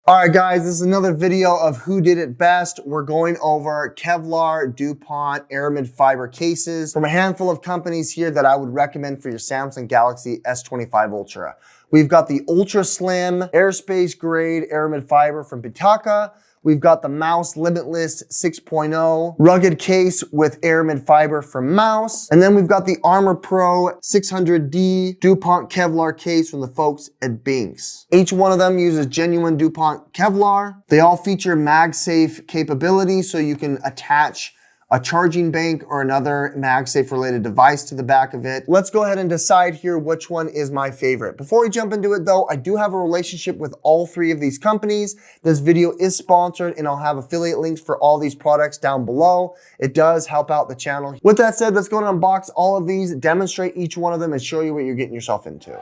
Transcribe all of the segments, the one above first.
All right, guys, this is another video of who did it best. We're going over Kevlar, DuPont, Aramid fiber cases from a handful of companies here that I would recommend for your Samsung Galaxy S25 Ultra. We've got the Ultra Slim airspace grade Aramid fiber from Pitaka. We've got the Mous Limitless 6.0 rugged case with Aramid fiber from Mous. And then we've got the Armor Pro 600D DuPont Kevlar case from the folks at Binks. Each one of them uses genuine DuPont Kevlar. They all feature Magsafe capability, so you can attach a charging bank or another Magsafe related device to the back of it. Let's go ahead and decide here which one is my favorite. Before we jump into it though, I do have a relationship with all three of these companies. This video is sponsored and I'll have affiliate links for all these products down below. It does help out the channel. With that said, let's go and unbox all of these, demonstrate each one of them and show you what you're getting yourself into.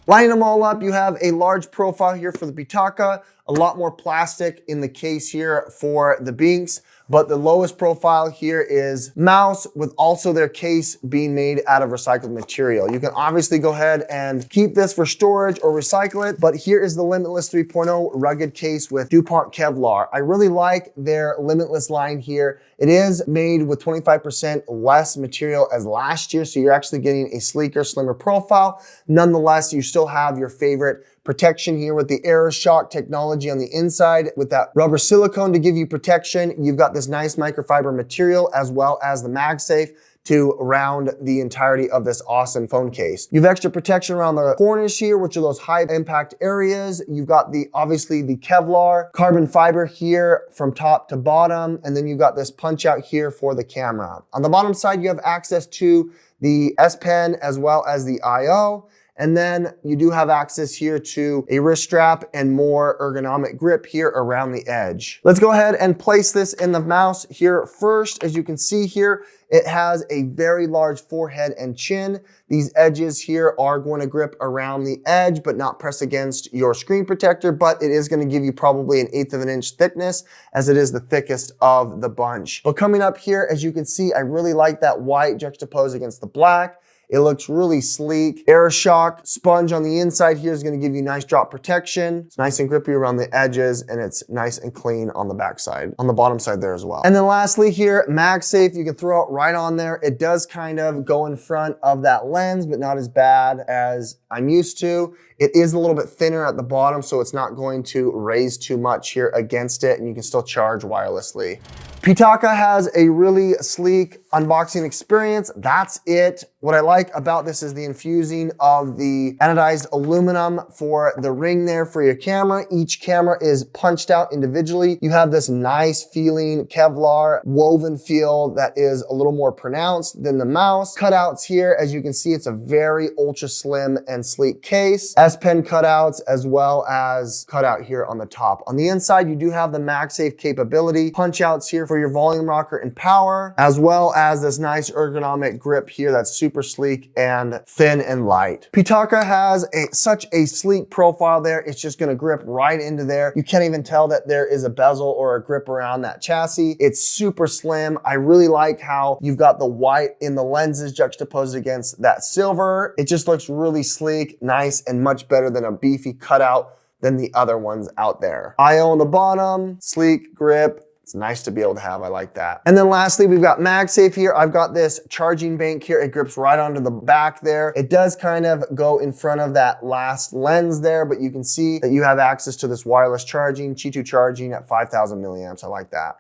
Lining them all up, you have a large profile here for the Pitaka, a lot more plastic in the case here for the Binks, but the lowest profile here is Mous, with also their case being made out of recycled material. You can obviously go ahead and keep this for storage or recycle it, but here is the Limitless 3.0 rugged case with DuPont Kevlar. I really like their Limitless line here. It is made with 25% less material as last year, so you're actually getting a sleeker, slimmer profile. Nonetheless, you still have your favorite protection here with the AeroShock technology on the inside with that rubber silicone to give you protection. You've got this nice microfiber material as well as the Magsafe to round the entirety of this awesome phone case. You have extra protection around the corners here, which are those high impact areas. You've got obviously the Kevlar carbon fiber here from top to bottom, and then you've got this punch out here for the camera. On the bottom side, you have access to the S Pen as well as the IO. And then you do have access here to a wrist strap and more ergonomic grip here around the edge. Let's go ahead and place this in the Mous here first. As you can see here, it has a very large forehead and chin. These edges here are going to grip around the edge, but not press against your screen protector, but it is going to give you probably 1/8 of an inch thickness, as it is the thickest of the bunch. But coming up here, as you can see, I really like that white juxtaposed against the black. It looks really sleek. AeroShock sponge on the inside here is going to give you nice drop protection. It's nice and grippy around the edges, and it's nice and clean on the back side, on the bottom side there as well. And then lastly here, Magsafe, you can throw it right on there. It does kind of go in front of that lens, but not as bad as I'm used to. It is a little bit thinner at the bottom, so it's not going to raise too much here against it, and you can still charge wirelessly. Pitaka has a really sleek unboxing experience. That's it. What I like about this is the infusing of the anodized aluminum for the ring there for your camera. Each camera is punched out individually. You have this nice feeling Kevlar woven feel that is a little more pronounced than the Mous. Cutouts here, as you can see, it's a very ultra slim and sleek case. S Pen cutouts as well as cutout here on the top. On the inside, you do have the Magsafe capability. Punch outs here for your volume rocker and power, as well as this nice ergonomic grip here that's super sleek and thin and light. Pitaka has such a sleek profile there. It's just gonna grip right into there. You can't even tell that there is a bezel or a grip around that chassis. It's super slim. I really like how you've got the white in the lenses juxtaposed against that silver. It just looks really sleek, nice, and much better than a beefy cutout than the other ones out there. IO on the bottom, sleek grip. It's nice to be able to have, I like that. And then lastly, we've got Magsafe here. I've got this charging bank here. It grips right onto the back there. It does kind of go in front of that last lens there, but you can see that you have access to this wireless charging, Qi2 charging at 5,000 milliamps. I like that.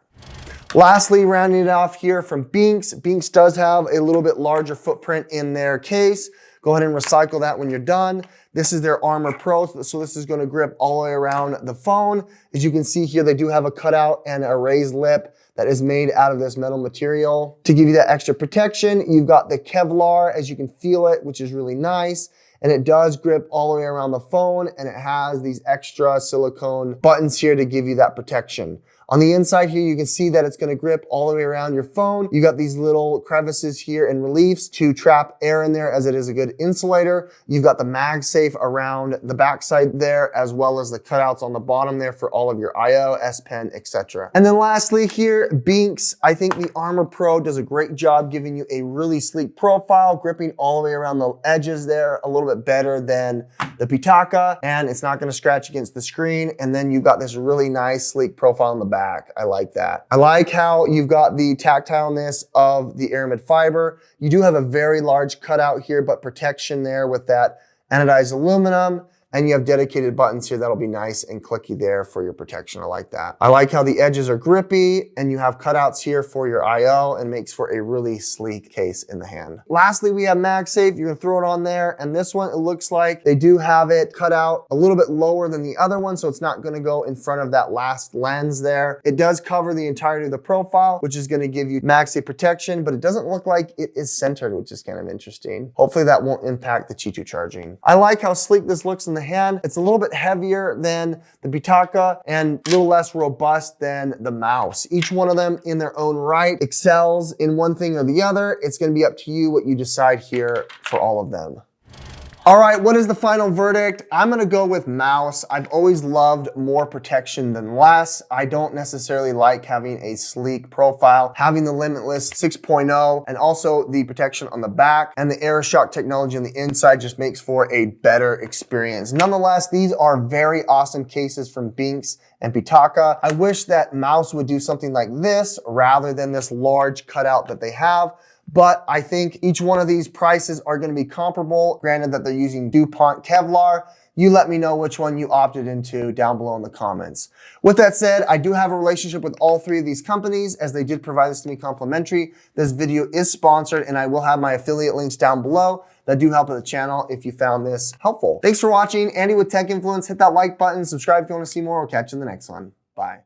Lastly, rounding it off here from Binks. Binks does have a little bit larger footprint in their case. Go ahead and recycle that when you're done. This is their Armor Pro, so this is gonna grip all the way around the phone. As you can see here, they do have a cutout and a raised lip that is made out of this metal material to give you that extra protection. You've got the Kevlar, as you can feel it, which is really nice. And it does grip all the way around the phone, and it has these extra silicone buttons here to give you that protection. On the inside here, you can see that it's gonna grip all the way around your phone. You got these little crevices here and reliefs to trap air in there as it is a good insulator. You've got the Magsafe around the backside there, as well as the cutouts on the bottom there for all of your IO, S Pen, etc. And then lastly here, Binks. I think the Armor Pro does a great job giving you a really sleek profile, gripping all the way around the edges there a little bit better than the Pitaka, and it's not gonna scratch against the screen. And then you've got this really nice sleek profile in the back. I like that. I like how you've got the tactileness of the Aramid fiber. You do have a very large cutout here, but protection there with that anodized aluminum. And you have dedicated buttons here that'll be nice and clicky there for your protection. I like that. I like how the edges are grippy and you have cutouts here for your IO and makes for a really sleek case in the hand. Lastly, we have Magsafe. You're gonna throw it on there. And this one, it looks like they do have it cut out a little bit lower than the other one, so it's not gonna go in front of that last lens there. It does cover the entirety of the profile, which is gonna give you Magsafe protection, but it doesn't look like it is centered, which is kind of interesting. Hopefully that won't impact the Qi2 charging. I like how sleek this looks in the hand. It's a little bit heavier than the Pitaka and a little less robust than the Mous. Each one of them in their own right excels in one thing or the other. It's gonna be up to you what you decide here for all of them. All right, what is the final verdict? I'm gonna go with Mous. I've always loved more protection than less. I don't necessarily like having a sleek profile. Having the Limitless 6.0 and also the protection on the back and the AeroShock technology on the inside just makes for a better experience. Nonetheless, these are very awesome cases from Binks and Pitaka. I wish that Mous would do something like this rather than this large cutout that they have. But I think each one of these prices are gonna be comparable, granted that they're using DuPont Kevlar. You let me know which one you opted into down below in the comments. With that said, I do have a relationship with all three of these companies as they did provide this to me complimentary. This video is sponsored and I will have my affiliate links down below that do help with the channel if you found this helpful. Thanks for watching. Andy with Tech Influence. Hit that like button, subscribe if you wanna see more. We'll catch you in the next one. Bye.